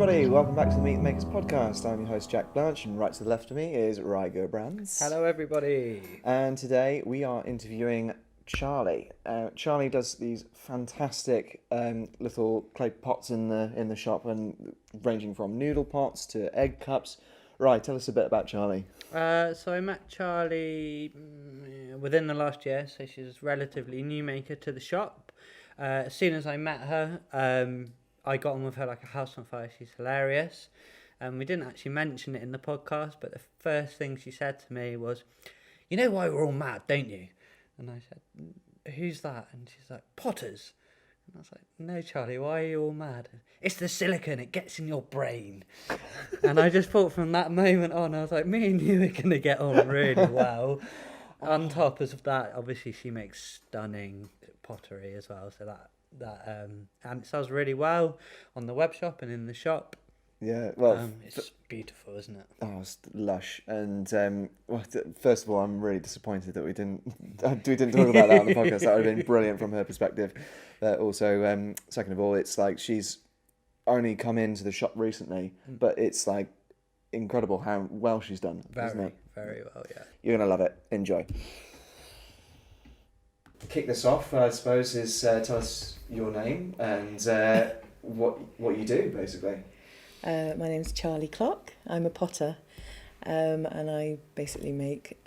everybody, welcome back to the Meat Makers podcast. I'm your host Jack Blanch, and right to the left of me is Gerbrands. Hello everybody. And today we are interviewing Charlie. Charlie does these fantastic little clay pots in the shop, and ranging from noodle pots to egg cups. Right, tell us a bit about Charlie. So I met Charlie within the last year, so she's a relatively new maker to the shop. As soon as I met her, I got on with her like a house on fire. She's hilarious. We didn't actually mention it in the podcast, but the first thing she said to me was, "You know why we're all mad, don't you?" And I said, "Who's that?" And she's like, "Potters." And I was like, "No, Charlie, why are you all mad?" "It's the silicone, it gets in your brain." And I just thought from that moment on, I was like, me and you are going to get on really well. On top of that, obviously she makes stunning pottery as well, so that and it sells really well on the web shop and in the shop. Yeah, well, it's beautiful, isn't it? Oh, it's lush. And first of all, I'm really disappointed that we didn't talk about that on the podcast. That would have been brilliant from her perspective. But also, second of all, it's like she's only come into the shop recently, but it's like incredible how well she's done, isn't it? Very well, yeah. You're gonna love it. Enjoy. Kick this off, I suppose, is tell us your name and what you do, basically. My name's Charlie Clock. I'm a potter, and I basically make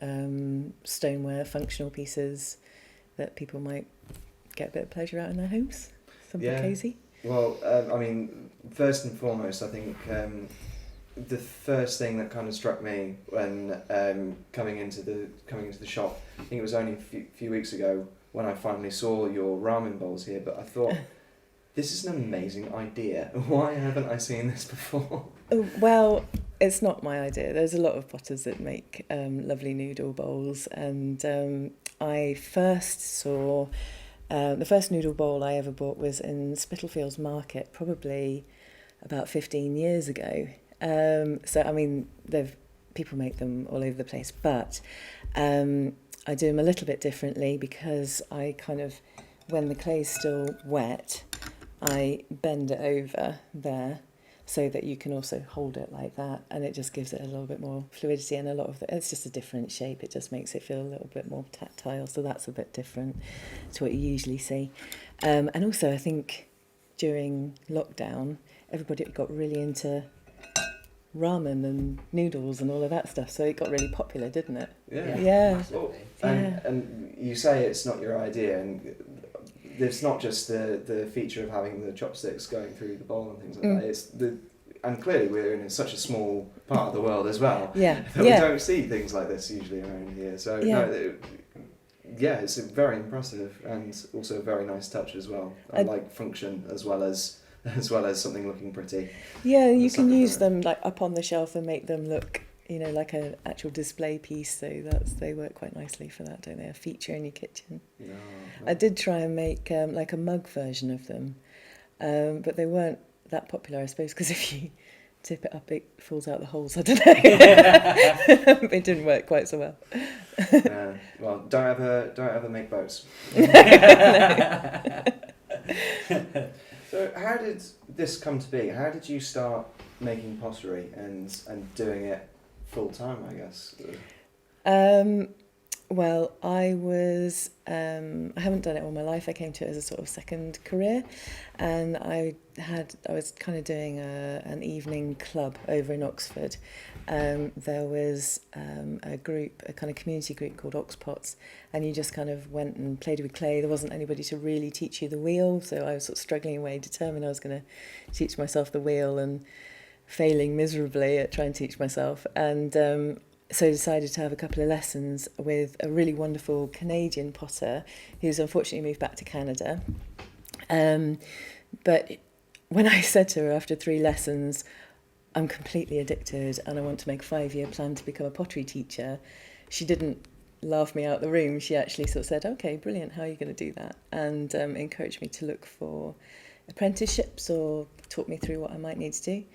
stoneware, functional pieces that people might get a bit of pleasure out in their homes. Something cosy. Well, I mean, first and foremost, I think the first thing that kind of struck me when coming into the shop, I think it was only a few weeks ago when I finally saw your ramen bowls here, but I thought, this is an amazing idea. Why haven't I seen this before? Well, it's not my idea. There's a lot of potters that make lovely noodle bowls, and I first saw the first noodle bowl I ever bought was in Spitalfields Market, probably about 15 years ago. So I mean, people make them all over the place, but I do them a little bit differently because I kind of, when the clay's still wet, I bend it over there so that you can also hold it like that, and it just gives it a little bit more fluidity, and it's just a different shape. It just makes it feel a little bit more tactile, so that's a bit different to what you usually see. And also I think during lockdown everybody got really into ramen and noodles and all of that stuff, so it got really popular, didn't it? Yeah. Well, and you say it's not your idea, and it's not just the feature of having the chopsticks going through the bowl and things like that. It's and clearly we're in such a small part of the world as well. Yeah. That we don't see things like this usually around here. So it's very impressive and also a very nice touch as well. I like function as well as something looking pretty. Yeah, you can use them like up on the shelf and make them look, like an actual display piece. So they work quite nicely for that, don't they? A feature in your kitchen. No. I did try and make like a mug version of them, but they weren't that popular, I suppose, because if you tip it up, it falls out the holes. I don't know. It didn't work quite so well. Well, don't ever make boats. So how did this come to be? How did you start making pottery and doing it full time, I guess? Well, I haven't done it all my life. I came to it as a sort of second career, and I was kind of doing an evening club over in Oxford. There was a kind of community group called Oxpots, and you just kind of went and played with clay. There wasn't anybody to really teach you the wheel, so I was sort of struggling away, determined I was going to teach myself the wheel, and failing miserably at trying to teach myself. And so I decided to have a couple of lessons with a really wonderful Canadian potter who's unfortunately moved back to Canada. But when I said to her after 3 lessons, I'm completely addicted and I want to make a 5-year plan to become a pottery teacher, she didn't laugh me out the room. She actually sort of said, "Okay, brilliant, how are you going to do that?" And encouraged me to look for apprenticeships or talk me through what I might need to do.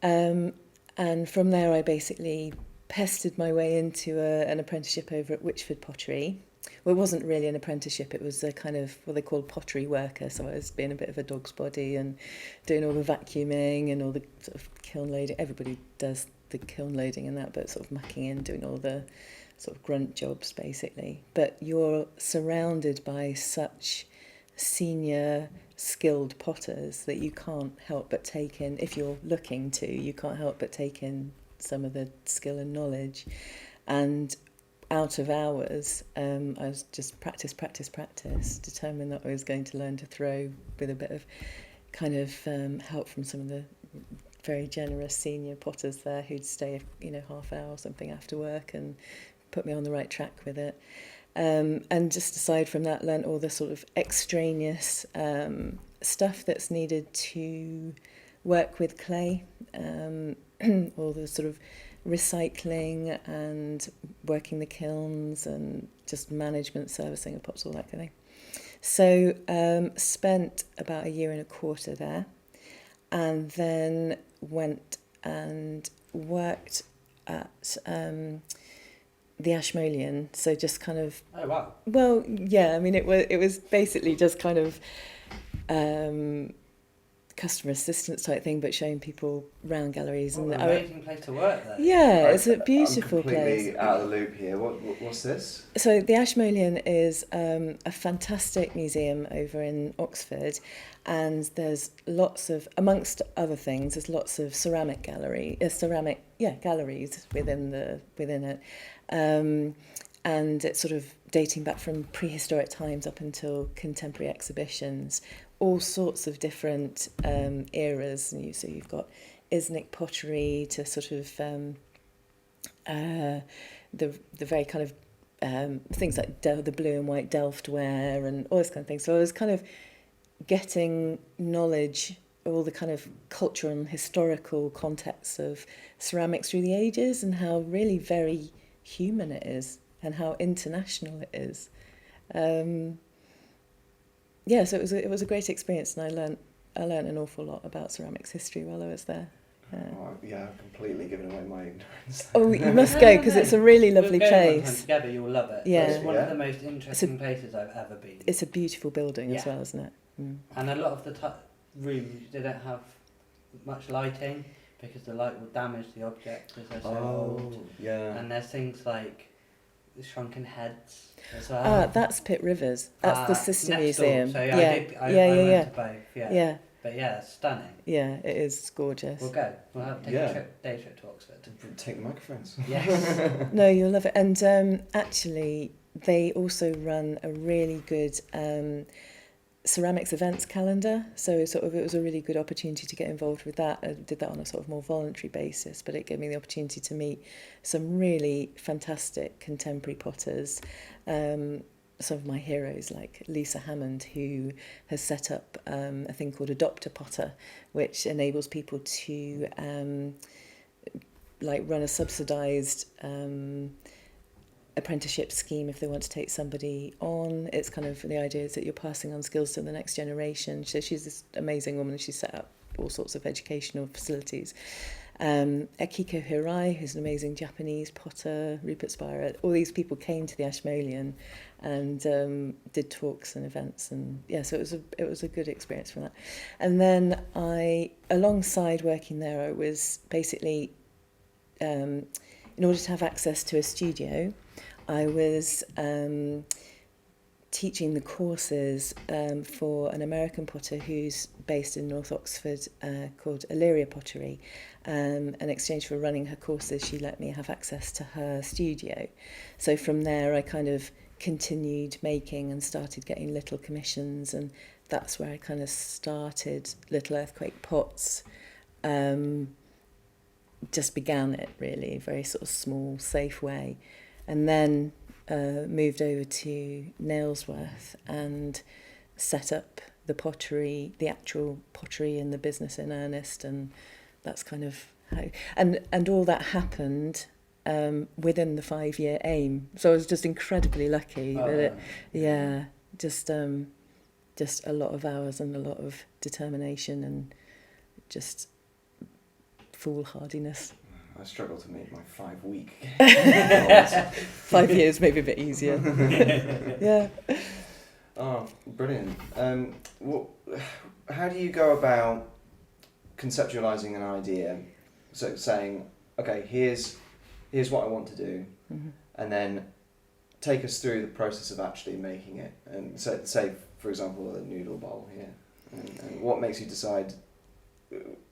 And from there I basically pestered my way into an apprenticeship over at Whichford Pottery, well, it wasn't really an apprenticeship. It was a kind of what they call pottery worker. So I was being a bit of a dog's body and doing all the vacuuming and all the sort of kiln loading. Everybody does the kiln loading and that, but sort of mucking in, doing all the sort of grunt jobs basically. But you're surrounded by such senior skilled potters that you can't help but take in, if you're looking to, you can't help but take in some of the skill and knowledge. And out of hours, I was just practice, determined that I was going to learn to throw with a bit of kind of help from some of the very generous senior potters there who'd stay, half hour or something after work and put me on the right track with it. And just aside from that, learnt all the sort of extraneous stuff that's needed to work with clay, all the sort of recycling and working the kilns and just management, servicing of pots, all that kind of thing. So spent about 1.25 years there, and then went and worked at the Ashmolean. So just kind of, Oh wow. well, yeah, I mean, it was basically just kind of customer assistance type thing, but showing people round galleries. What And an amazing place to work there. yeah, it's a beautiful I'm completely place. out of the loop here. What's this? So the Ashmolean is a fantastic museum over in Oxford, and there's lots of, amongst other things, there's lots of galleries within it, and it's sort of dating back from prehistoric times up until contemporary exhibitions, all sorts of different eras. And so you've got Isnic pottery to sort of the very kind of things like the blue and white Delft ware and all this kind of thing. So I was kind of getting knowledge, all the kind of cultural and historical contexts of ceramics through the ages, and how really very human it is and how international it is. So it was a great experience, and I learnt an awful lot about ceramics history while I was there. I've completely given away my ignorance. Oh, you must go, because it's a really lovely We'll go one time place. together, you'll love it. Yeah. It's one of the most interesting places I've ever been. It's a beautiful building as Yeah. well, isn't it? Mm. And a lot of the rooms didn't have much lighting because the light will damage the object as they're so old. Yeah. And there's things like the shrunken heads as well. That's Pitt Rivers. That's the sister next door. museum. So I went to both. Yeah. But yeah, it's stunning. Yeah, it is gorgeous. We'll go. We'll have take a day trip to Oxford. Take the microphones. Yes. No, you'll love it. And actually, they also run a really good ceramics events calendar. So it was a really good opportunity to get involved with that. I did that on a sort of more voluntary basis, but it gave me the opportunity to meet some really fantastic contemporary potters. Some of my heroes, like Lisa Hammond, who has set up a thing called Adopt a Potter, which enables people to run a subsidised apprenticeship scheme if they want to take somebody on. It's kind of, the idea is that you're passing on skills to the next generation. So she's this amazing woman, and she's set up all sorts of educational facilities. Akiko Hirai, who's an amazing Japanese potter, Rupert Spira, all these people came to the Ashmolean and did talks and events, and so it was a good experience from that. And then alongside working there, I was basically in order to have access to a studio, I was teaching the courses for an American potter who's based in North Oxford called Illyria Pottery. In exchange for running her courses, she let me have access to her studio. So from there, I kind of continued making and started getting little commissions, and that's where I kind of started Little Earthquake Pots. Just began it really, very sort of small, safe way, and then moved over to Nailsworth and set up the pottery, the actual pottery in the business in earnest, and that's kind of how. And all that happened within the 5-year aim. So I was just incredibly lucky just a lot of hours and a lot of determination and just foolhardiness. I struggle to meet my 5-week. 5 years, maybe a bit easier. Yeah. Oh, brilliant. How do you go about conceptualizing an idea? So saying, okay, here's what I want to do, and then take us through the process of actually making it. And so, say, for example, a noodle bowl here. And what makes you decide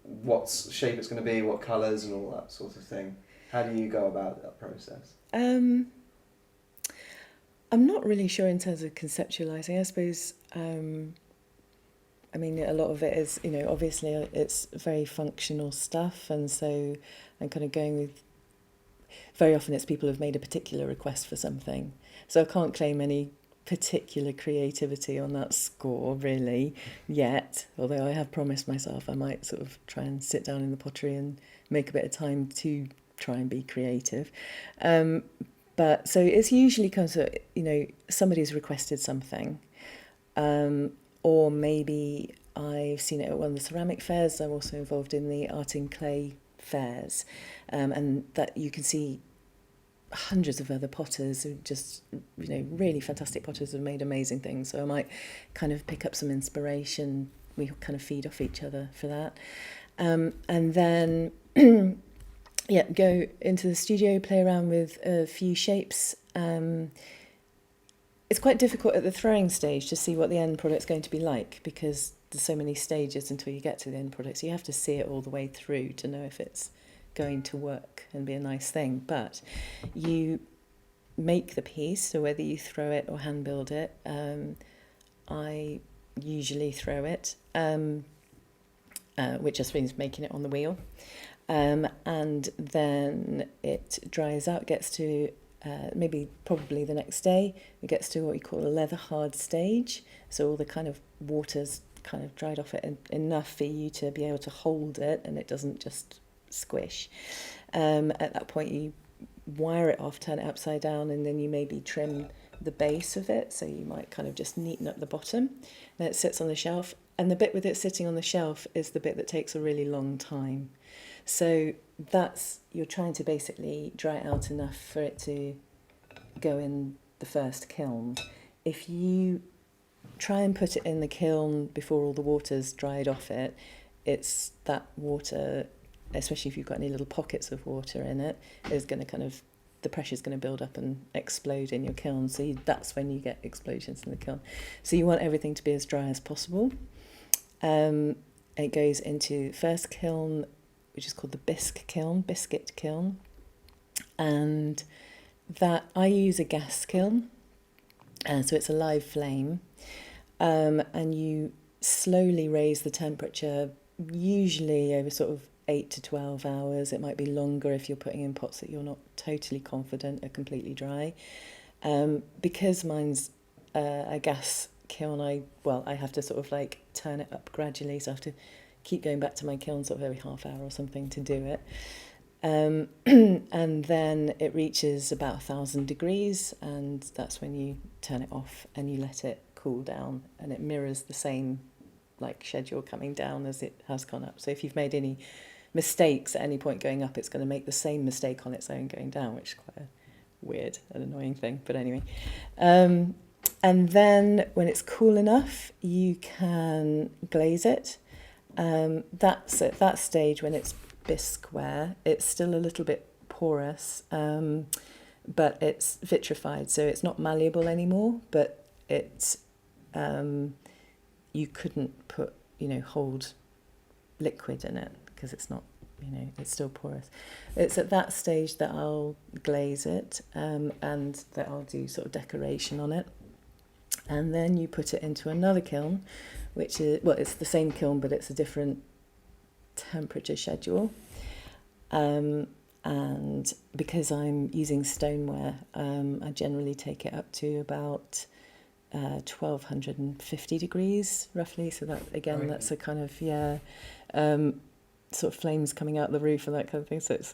what shape it's going to be, what colours and all that sort of thing? How do you go about that process? I'm not really sure in terms of conceptualising. I suppose, I mean, a lot of it is, you know, obviously it's very functional stuff, and so I'm kind of going with, very often it's people who've made a particular request for something. So I can't claim any particular creativity on that score really yet, although I have promised myself I might sort of try and sit down in the pottery and make a bit of time to try and be creative. But so it's usually kind of, you know, somebody's requested something, or maybe I've seen it at one of the ceramic fairs. I'm also involved in the art in clay fairs, and that you can see hundreds of other potters who just, you know, really fantastic potters who have made amazing things. So I might kind of pick up some inspiration. We kind of feed off each other for that. And then, yeah, go into the studio, play around with a few shapes. It's quite difficult at the throwing stage to see what the end product's going to be like, because there's so many stages until you get to the end product. So you have to see it all the way through to know if it's going to work and be a nice thing. But you make the piece, so whether you throw it or hand build it, I usually throw it, which just means making it on the wheel, and then it dries out, gets to probably the next day, it gets to what we call a leather hard stage. So all the kind of water's kind of dried off it enough for you to be able to hold it, and it doesn't just squish. At that point you wire it off, turn it upside down, and then you maybe trim the base of it, so you might kind of just neaten up the bottom. Then it sits on the shelf, and the bit with it sitting on the shelf is the bit that takes a really long time. So that's, you're trying to basically dry it out enough for it to go in the first kiln. If you try and put it in the kiln before all the water's dried off it, it's that water, especially if you've got any little pockets of water in it, is going to kind of, the pressure's going to build up and explode in your kiln. So that's when you get explosions in the kiln. So you want everything to be as dry as possible. It goes into first kiln, which is called the biscuit kiln. And that, I use a gas kiln, so it's a live flame. And you slowly raise the temperature, usually over sort of 8 to 12 hours. It might be longer if you're putting in pots that you're not totally confident are completely dry. Because mine's a gas kiln, I have to sort of like turn it up gradually, so I have to keep going back to my kiln sort of every half hour or something to do it. And then it reaches about 1,000 degrees, and that's when you turn it off and you let it cool down, and it mirrors the same like schedule coming down as it has gone up. So if you've made any mistakes at any point going up, it's going to make the same mistake on its own going down, which is quite a weird and annoying thing, but anyway. And then when it's cool enough, you can glaze it. That's at that stage when it's bisqueware. It's still a little bit porous, but it's vitrified, so it's not malleable anymore, but it's you couldn't put, hold liquid in it because it's not, it's still porous. It's at that stage that I'll glaze it, and that I'll do sort of decoration on it. And then you put it into another kiln, which is, well, it's the same kiln, but it's a different temperature schedule. And because I'm using stoneware, I generally take it up to about 1250 degrees, roughly. So that, again, right. That's a kind of, sort of flames coming out the roof and that kind of thing. So it's,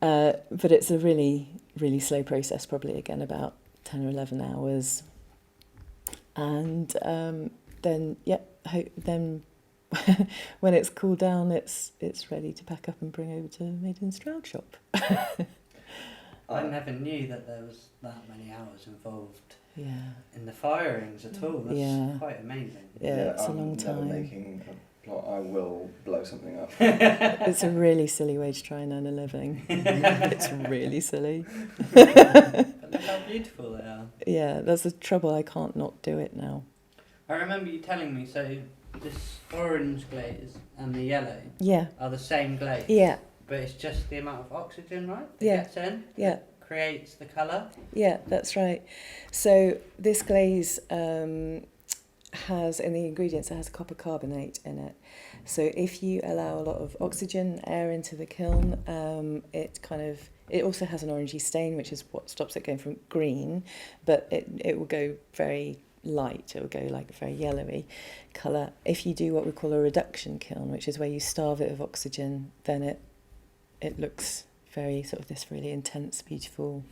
but it's a really, really slow process, probably, again, about 10 or 11 hours. And then when it's cooled down, it's ready to pack up and bring over to Made in Stroud shop. I never knew that there was that many hours involved Yeah. in the firings at all. That's Yeah. quite amazing. Yeah, it's a I'm long never time. making a plot. I will blow something up. It's a really silly way to try and earn a living. It's really silly. But look how beautiful they are. Yeah, that's the trouble. I can't not do it now. I remember you telling me, so this orange glaze and the yellow Yeah. are the same glaze. Yeah. But it's just the amount of oxygen, right? That Yeah. gets in. Yeah. That creates the colour. Yeah, that's right. So this glaze has, in the ingredients, it has copper carbonate in it. So if you allow a lot of oxygen, air into the kiln, it also has an orangey stain, which is what stops it going from green, but it will go very light. It will go like a very yellowy colour. If you do what we call a reduction kiln, which is where you starve it of oxygen, then it looks very sort of this really intense, beautiful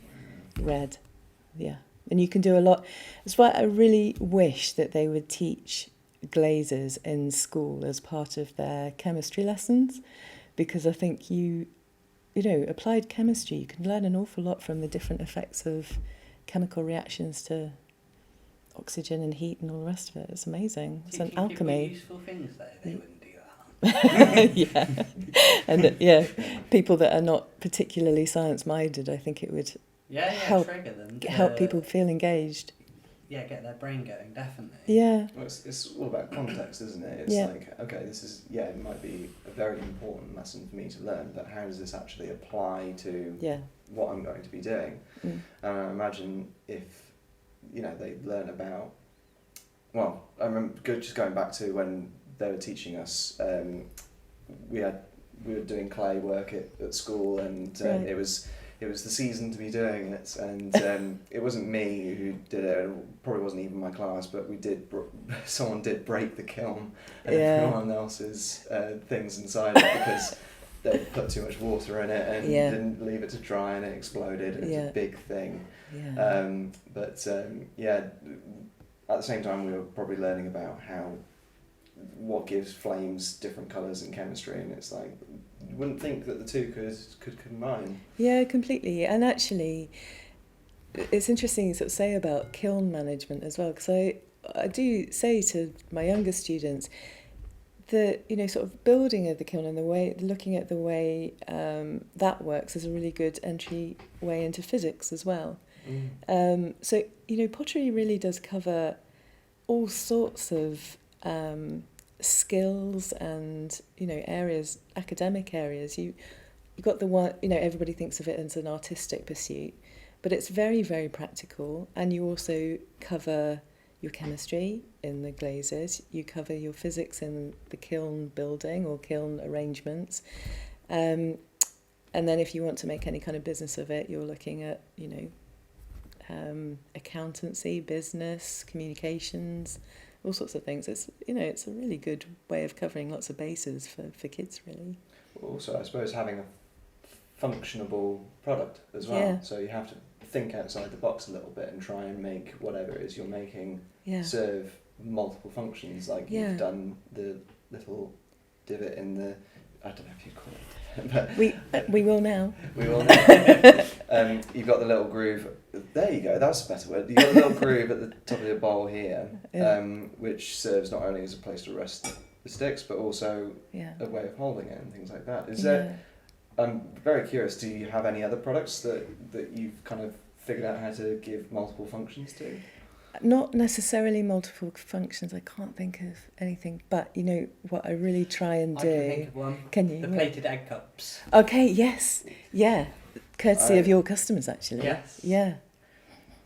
red. Yeah. And you can do a lot. That's why I really wish that they would teach glazes in school as part of their chemistry lessons, because I think applied chemistry, you can learn an awful lot from the different effects of chemical reactions to oxygen and heat and all the rest of it. It's amazing. It's an alchemy. Useful things though, they wouldn't do that. Yeah. And people that are not particularly science minded, I think it would help trigger them. help people feel engaged. Yeah, get their brain going, definitely. Yeah. Well, it's all about context, isn't it? It's like, okay, this is, it might be a very important lesson for me to learn, but how does this actually apply to what I'm going to be doing? And I imagine if, they learn about, well, I remember just going back to when they were teaching us, we were doing clay work at school, and it was the season to be doing it, and it wasn't me who did it, it probably wasn't even my class, but someone did break the kiln and everyone else's things inside it because they put too much water in it and didn't leave it to dry, and it exploded. It was a big thing. At the same time we were probably learning about what gives flames different colours in chemistry, and it's like, you wouldn't think that the two could combine. Yeah, completely. And actually, it's interesting you sort of say about kiln management as well, because I do say to my younger students that, sort of building of the kiln and looking at the way that works is a really good entry way into physics as well. So, pottery really does cover all sorts of skills and areas, academic areas. You've got the one, everybody thinks of it as an artistic pursuit, but it's very, very practical. And you also cover your chemistry in the glazes, you cover your physics in the kiln building or kiln arrangements, and then if you want to make any kind of business of it, you're looking at accountancy, business, communications, all sorts of things. It's it's a really good way of covering lots of bases for kids, really. Also, I suppose having a functionable product as well. So you have to think outside the box a little bit and try and make whatever it is you're making serve multiple functions. Like you've done the little divot in the, I don't know if you call it. But we will now. We will now. You've got the little groove. There you go. That's a better word. You've got a little groove at the top of your bowl here, which serves not only as a place to rest the sticks, but also a way of holding it and things like that. Is there? I'm very curious. Do you have any other products that you've kind of figured out how to give multiple functions to? Not necessarily multiple functions. I can't think of anything. But what I really try and do. I can think of one. Can you? The plated egg cups. Okay. Yes. Yeah. Courtesy of your customers, actually. Yes. Yeah.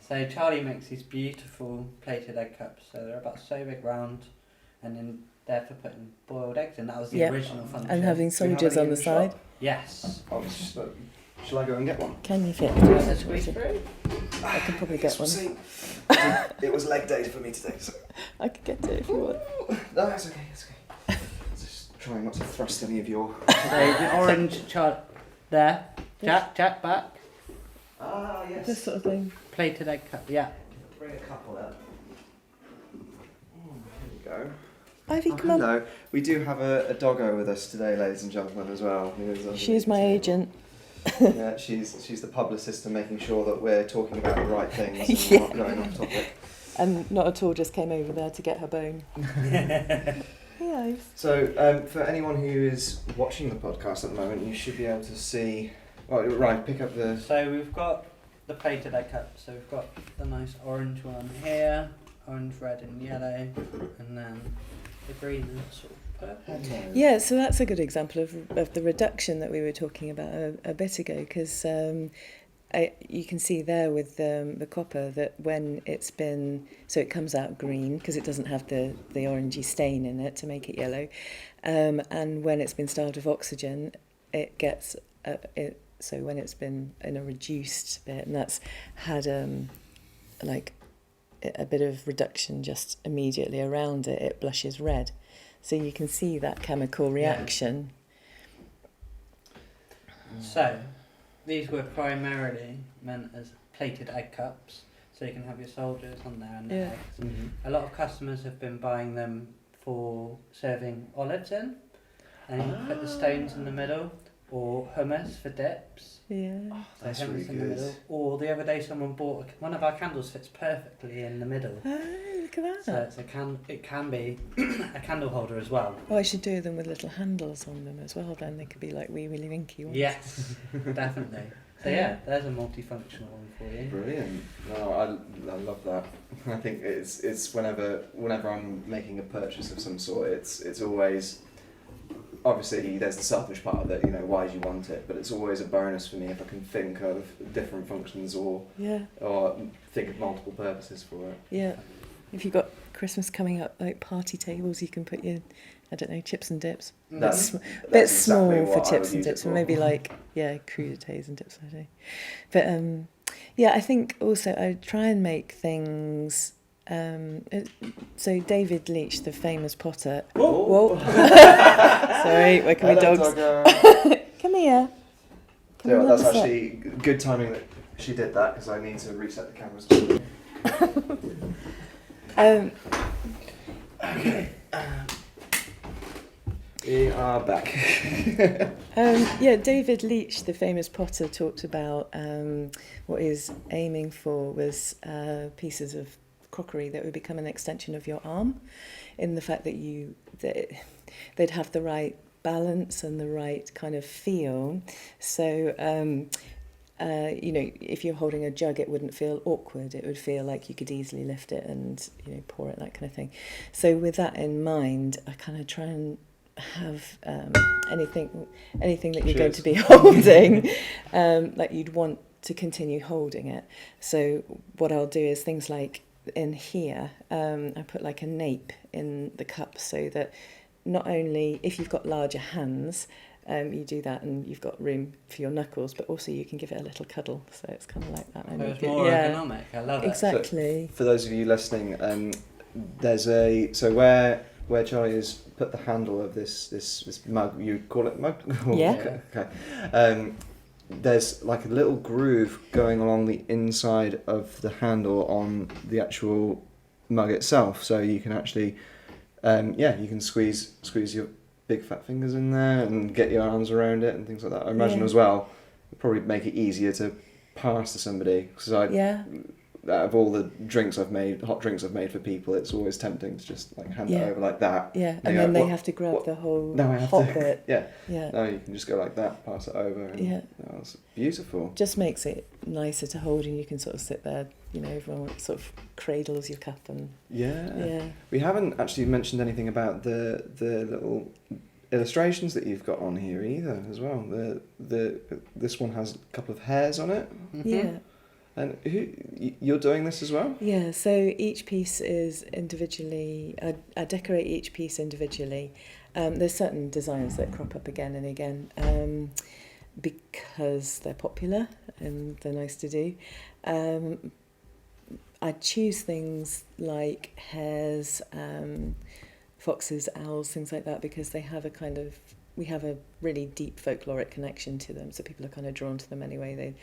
So Charlie makes these beautiful plated egg cups. So they're about so big round, and then they're for putting boiled eggs in. That was the original function. And having soldiers on the side. Yes. Shall I go and get one? Can you fit? Do you want to squeeze through? I can probably get one. It was leg day for me today, so I could get it if you want. No, it's okay. Just trying not to thrust any of your. So the orange chart there. Jack back. Ah, yes. This sort of thing. Plated egg cup. Yeah. Bring a couple up. Here we go. Ivy, come on. Hello. We do have a doggo with us today, ladies and gentlemen, as well. She's my agent. Yeah, she's the publicist and making sure that we're talking about the right things and Yeah. not going off topic. And not at all just came over there to get her bone. Yes. So, for anyone who is watching the podcast at the moment, you should be able to see. Oh, right, pick up the. So we've got the plated egg cups. So we've got the nice orange one here, orange, red, and yellow, and then the green and sort of purple. Yeah, so that's a good example of the reduction that we were talking about a bit ago, because you can see there with the copper that when it's been, so it comes out green because it doesn't have the orangey stain in it to make it yellow, and when it's been starved of oxygen, it gets so when it's been in a reduced bit, and that's had like a bit of reduction just immediately around it, it blushes red. So you can see that chemical reaction. So these were primarily meant as plated egg cups, so you can have your soldiers on there and the eggs. Mm-hmm. A lot of customers have been buying them for serving olives in, and you put the stones in the middle, or hummus for dips. Yeah. So That's hummus really in the good. middle. Or the other day someone bought one of our candles fits perfectly in the middle. Oh, look at that. So it can be a candle holder as well. Oh, I should do them with little handles on them as well, then they could be like wee willy winky ones. Yes, definitely. So yeah, there's a multifunctional one for you. Brilliant. No, I love that. I think it's whenever I'm making a purchase of some sort, it's always, obviously there's the selfish part of it, you know, why do you want it, but it's always a bonus for me if I can think of different functions or think of multiple purposes for it. Yeah. If you've got Christmas coming up, like party tables, you can put your, I don't know, chips and dips. That's bit exactly small for what I chips would and use it dips, for. and maybe like crudités and dips. I don't know. But yeah, I think also I try and make things. So David Leach, the famous potter. Whoa. Sorry, where can we Hello, dogs? doggo. Come here. Come So and that's have a sit. actually good timing that she did that, because I need to reset the cameras. We are back. Yeah, David Leach, the famous potter, talked about what he's aiming for was pieces of crockery that would become an extension of your arm, in the fact that they'd have the right balance and the right kind of feel. So, you know, if you're holding a jug, it wouldn't feel awkward. It would feel like you could easily lift it and, you know, pour it, that kind of thing. So with that in mind, I kind of try and have anything that you're going to be holding, like you'd want to continue holding it. So what I'll do is things like in here, I put like a nape in the cup, so that not only if you've got larger hands, you do that and you've got room for your knuckles, but also you can give it a little cuddle, so it's kind of like that. So it's more ergonomic. I love it. Exactly. For those of you listening, there's where Charlie has put the handle of this mug. You call it mug? Yeah. Okay. There's like a little groove going along the inside of the handle on the actual mug itself, so you can actually, you can squeeze your big fat fingers in there and get your arms around it and things like that. I imagine as well, it'd probably make it easier to pass to somebody, because out of all the hot drinks I've made for people, it's always tempting to just like hand it over like that. Yeah, and then they have to grab the whole hot bit. Yeah. Yeah. No, you can just go like that, pass it over. And, it's beautiful. Just makes it nicer to hold, and you can sort of sit there, you know, everyone sort of cradles your cup and... Yeah. We haven't actually mentioned anything about the little illustrations that you've got on here either as well. This one has a couple of hairs on it. Mm-hmm. Yeah. And you're doing this as well? Yeah, so each piece is individually... I decorate each piece individually. There's certain designs that crop up again and again because they're popular and they're nice to do. I choose things like hares, foxes, owls, things like that, because they have we have a really deep folkloric connection to them, so people are kind of drawn to them anyway.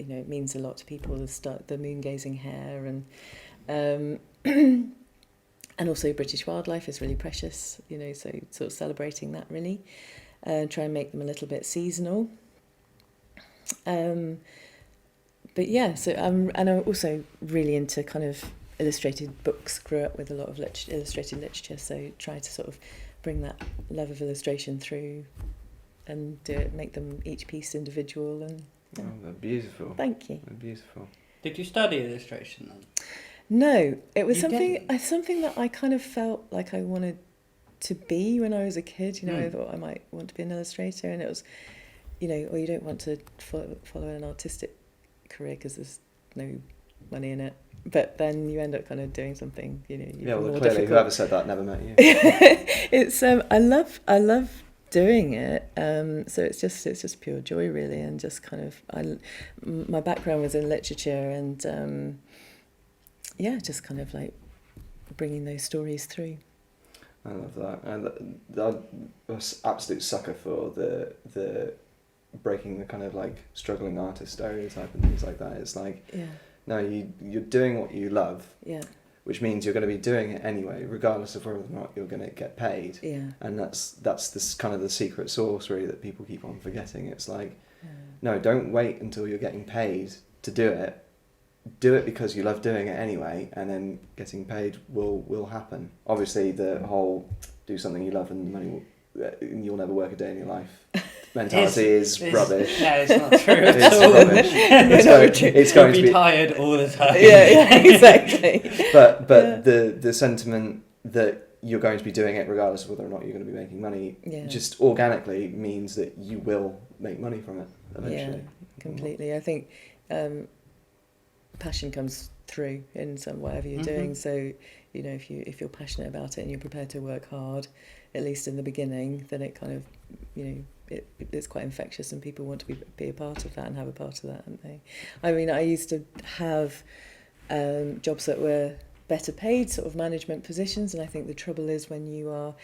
You know, it means a lot to people, the moon gazing hare, and and also British wildlife is really precious, you know, so sort of celebrating that really. Try and make them a little bit seasonal. But yeah, so and I'm also really into kind of illustrated books. Grew up with a lot of illustrated literature, so try to sort of bring that love of illustration through and do it, make them each piece individual. And Oh, they're beautiful. Thank you. They're beautiful. Did you study illustration then? No, it was You something that I kind of felt like I wanted to be when I was a kid. You know, I thought I might want to be an illustrator, and it was, you know, or you don't want to follow an artistic career because there's no money in it. But then you end up kind of doing something, you know. Yeah, well, more clearly, difficult. whoever said that never met you. It's I love doing it. So it's just pure joy, really, and just kind of my background was in literature, and yeah, just kind of like bringing those stories through. I love that, and I'm an absolute sucker for the breaking the kind of like struggling artist stereotype and things like that. It's like, Yeah, no, you're doing what you love, yeah, which means you're going to be doing it anyway, regardless of whether or not you're going to get paid. yeah. And that's this kind of the secret sauce, really, that people keep on forgetting. It's like, Yeah. no, don't wait until you're getting paid to do it. Do it because you love doing it anyway, and then getting paid will happen. Obviously, the whole do something you love and the money you'll never work a day in your life mentality is rubbish. No, it's not true at It's all. rubbish. It's going to be be tired all the time. Yeah, exactly. But Yeah. the sentiment that you're going to be doing it regardless of whether or not you're going to be making money, Yeah. just organically means that you will make money from it eventually. Yeah, completely. I think passion comes through in whatever you're doing. So, you know, if you're passionate about it and you're prepared to work hard, at least in the beginning, then it kind of, you know, it's quite infectious, and people want to be a part of that and have a part of that, aren't they? I mean, I used to have jobs that were better paid, sort of management positions, and I think the trouble is when you are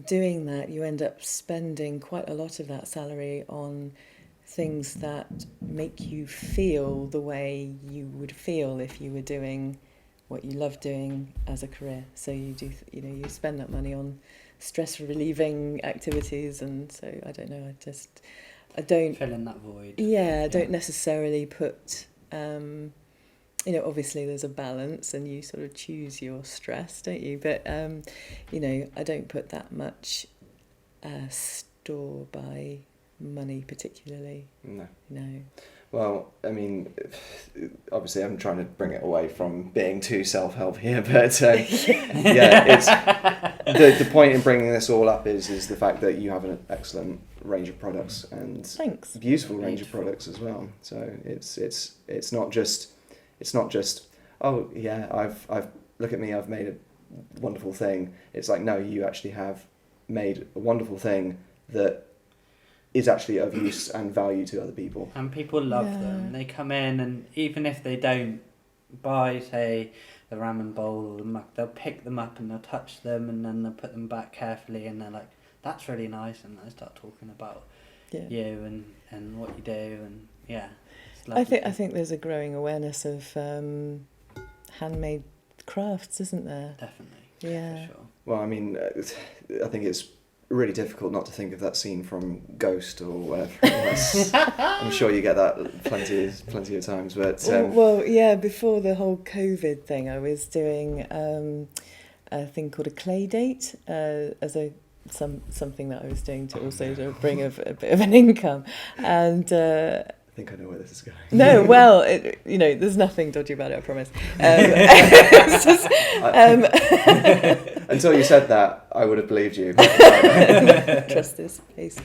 doing that, you end up spending quite a lot of that salary on things that make you feel the way you would feel if you were doing what you love doing as a career. So you do, you know, you spend that money on stress relieving activities, and so I don't know, I don't Fill in that void. Yeah, I don't necessarily put you know, obviously there's a balance and you sort of choose your stress, don't you? But you know, I don't put that much store by money particularly. No. Well, I mean, obviously I'm trying to bring it away from being too self-help here, but yeah, it's the point in bringing this all up is the fact that you have an excellent range of products and Thanks. beautiful range of products as well. So it's not just oh yeah, I've look at me, I've made a wonderful thing. It's like, no, you actually have made a wonderful thing that is actually of use and value to other people. And people love them. They come in, and even if they don't buy, say, the ramen bowl or the mug, they'll pick them up and they'll touch them, and then they'll put them back carefully, and they're like, that's really nice, and they start talking about you and what you do, and yeah. It's lovely. I think there's a growing awareness of handmade crafts, isn't there? Definitely. Yeah. For sure. Well, I mean, I think it's really difficult not to think of that scene from Ghost or whatever it was. I'm sure you get that plenty of times, but well, yeah. Before the whole COVID thing, I was doing a thing called a clay date as something that I was doing to also to bring a bit of an income, and. I think I know where this is going. No, well, you know, there's nothing dodgy about it, I promise. It's just, until you said that, I would have believed you. Trust this place.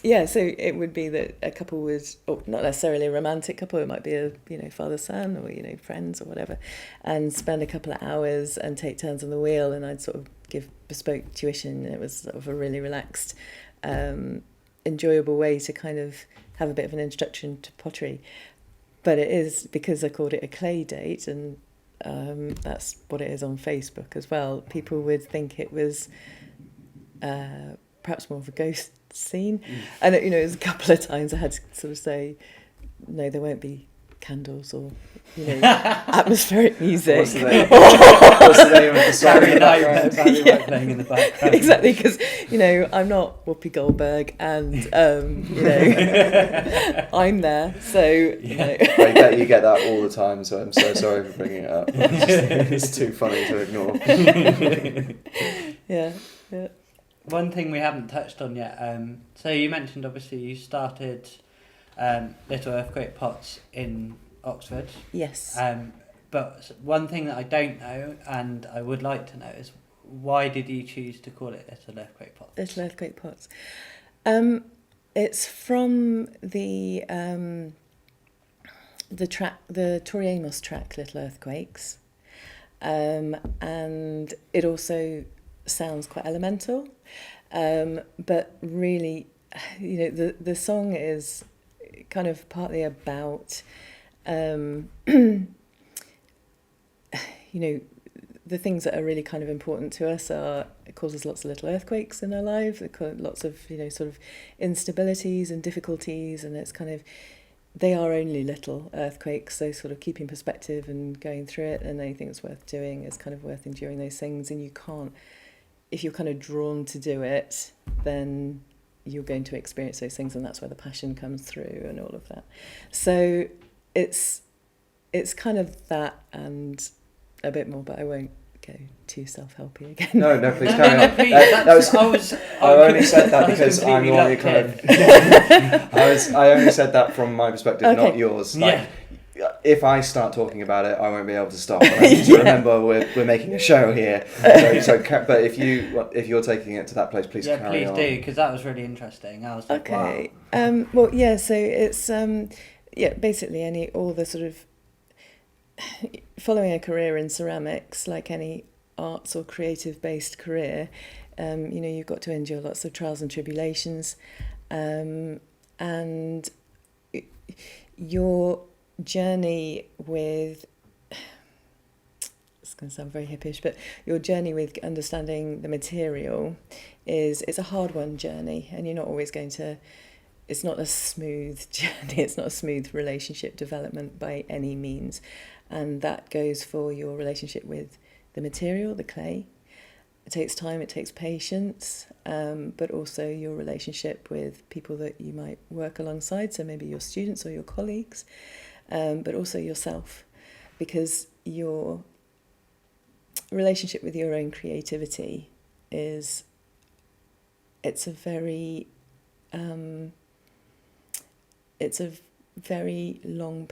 Yeah, so it would be that a couple would, or not necessarily a romantic couple, it might be a, you know, father-son or, you know, friends or whatever, and spend a couple of hours and take turns on the wheel, and I'd sort of give bespoke tuition. It was sort of a really relaxed, enjoyable way to kind of have a bit of an introduction to pottery. But it is, because I called it a clay date, and that's what it is on Facebook as well, people would think it was perhaps more of a ghost scene. And, you know, it was a couple of times I had to sort of say, no, there won't be candles or, atmospheric music. What's the name of the song in the background? Barry White playing in the background. Exactly, because I'm not Whoopi Goldberg, and I'm there, so I bet you get that all the time, so I'm so sorry for bringing it up. It's too funny to ignore. yeah. One thing we haven't touched on yet. So you mentioned obviously you started Little Earthquake Pots in Oxford. Yes. But one thing that I don't know, and I would like to know, is why did you choose to call it Little Earthquake Pots? Little Earthquake Pots. It's from the Tori Amos track, Little Earthquakes, and it also sounds quite elemental, but really, the song is kind of partly about, the things that are really kind of important to us are, it causes lots of little earthquakes in our life, it causes lots of, sort of instabilities and difficulties, and it's kind of, they are only little earthquakes, so sort of keeping perspective and going through it, and anything that's worth doing is kind of worth enduring those things, and you can't, if you're kind of drawn to do it, then you're going to experience those things, and that's where the passion comes through and all of that. So it's kind of that and a bit more, but I won't go too self-helpy again. No, please carry on. Please, I only said that because I'm the one who kind of. I only said that from my perspective, Okay. not yours. Like, if I start talking about it, I won't be able to stop. I need to remember we're making a show here. But if you're taking it to that place, please carry on. Please do, because that was really interesting. I was like, Okay. wow. Well, yeah. So it's basically all the sort of following a career in ceramics, like any arts or creative based career, you've got to endure lots of trials and tribulations, and your journey with, it's going to sound very hippish, but your journey with understanding the material it's a hard-won journey, and you're not always going to, it's not a smooth journey, it's not a smooth relationship development by any means, and that goes for your relationship with the material, the clay. It takes time, it takes patience, but also your relationship with people that you might work alongside, so maybe your students or your colleagues, but also yourself, because your relationship with your own creativity it's a very long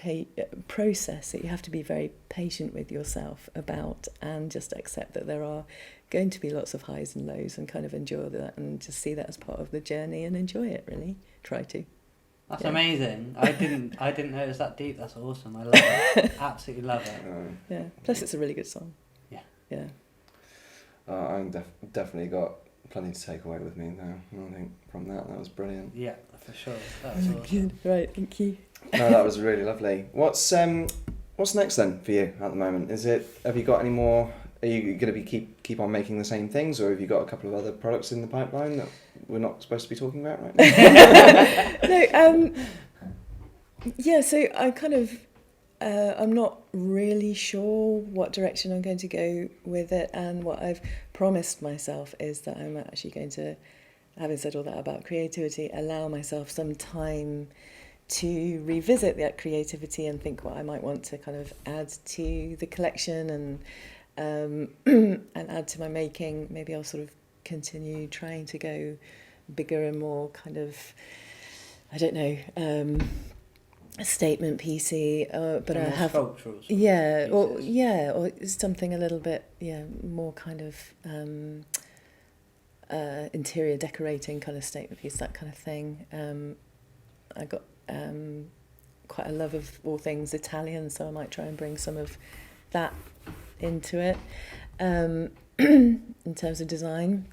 process that you have to be very patient with yourself about, and just accept that there are going to be lots of highs and lows, and kind of endure that, and just see that as part of the journey and enjoy it, really. Try to. That's amazing. I didn't know it was that deep. That's awesome. I love it. Absolutely love it. Yeah. Plus, it's a really good song. Yeah. Yeah. I'm definitely got plenty to take away with me now. I think from that was brilliant. Yeah, for sure. That was awesome. Good. Right. Thank you. No, that was really lovely. What's next then for you at the moment? Have you got any more? Are you going to be keep on making the same things, or have you got a couple of other products in the pipeline that we're not supposed to be talking about right now? No. Yeah. So I kind of. I'm not really sure what direction I'm going to go with it, and what I've promised myself is that I'm actually going to, having said all that about creativity, allow myself some time to revisit that creativity and think what I might want to kind of add to the collection and add to my making. Maybe I'll sort of continue trying to go bigger and more kind of, I don't know, a statement piecey, but I have sculptural or something a little bit more kind of interior decorating kind of statement piece, that kind of thing. I got quite a love of all things Italian, so I might try and bring some of that into it in terms of design,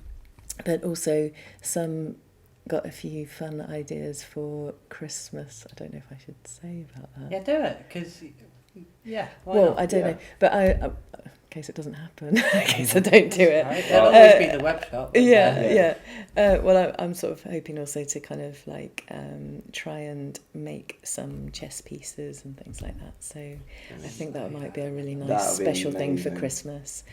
but also got a few fun ideas for Christmas. I don't know if I should say about that. Yeah, do it, because, why well, not? I don't know, but case it doesn't happen, in case I don't do it. Right. There'll always be the web shop. Yeah. Well, I'm sort of hoping also to kind of like try and make some chess pieces and things like that. So I think that might be a really nice special thing for Christmas.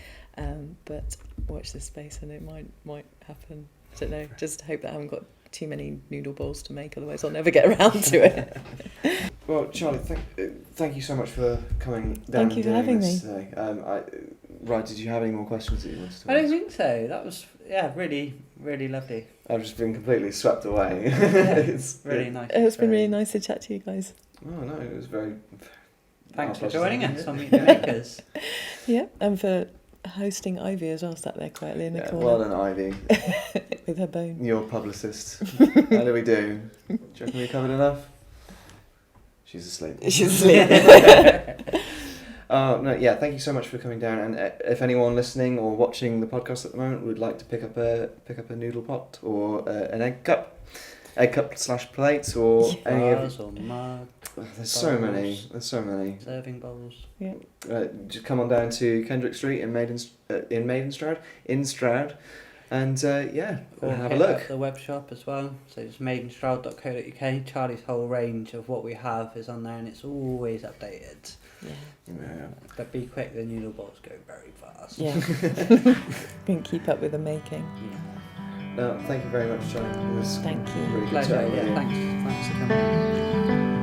But watch this space, and it might happen. I don't know. Just hope that I haven't got too many noodle balls to make, otherwise I'll never get around to it. Well, Charlie, thank you so much for coming down. Thank you for having me today. Right, did you have any more questions that you wanted to ask? I don't think so. That was really, really lovely. I've just been completely swept away. It's really nice. It's been really nice to chat to you guys. Oh no, it was very. Thanks for joining us on Meet the Makers. Yeah, and for hosting Ivy as well, sat there quietly in the corner. Well done, Ivy. With her bone. Your publicist. How do we do? Do you reckon we covered enough? She's asleep. She's asleep. No, yeah, thank you so much for coming down. And if anyone listening or watching the podcast at the moment would like to pick up a noodle pot or an egg cup / plate or any of Vase or mug. There's so many. Serving bowls. Yeah. Just come on down to Kendrick Street in Stroud, and Or have a hit look. up the web shop as well. So it's maidenStroud.co.uk. Charlie's whole range of what we have is on there, and it's always updated. Yeah. But be quick, the noodle balls go very fast. Yeah. Can keep up with the making. No, thank you very much, Charlie. It was Thank you. really good Pleasure. chatting with Yeah, you. thanks for coming.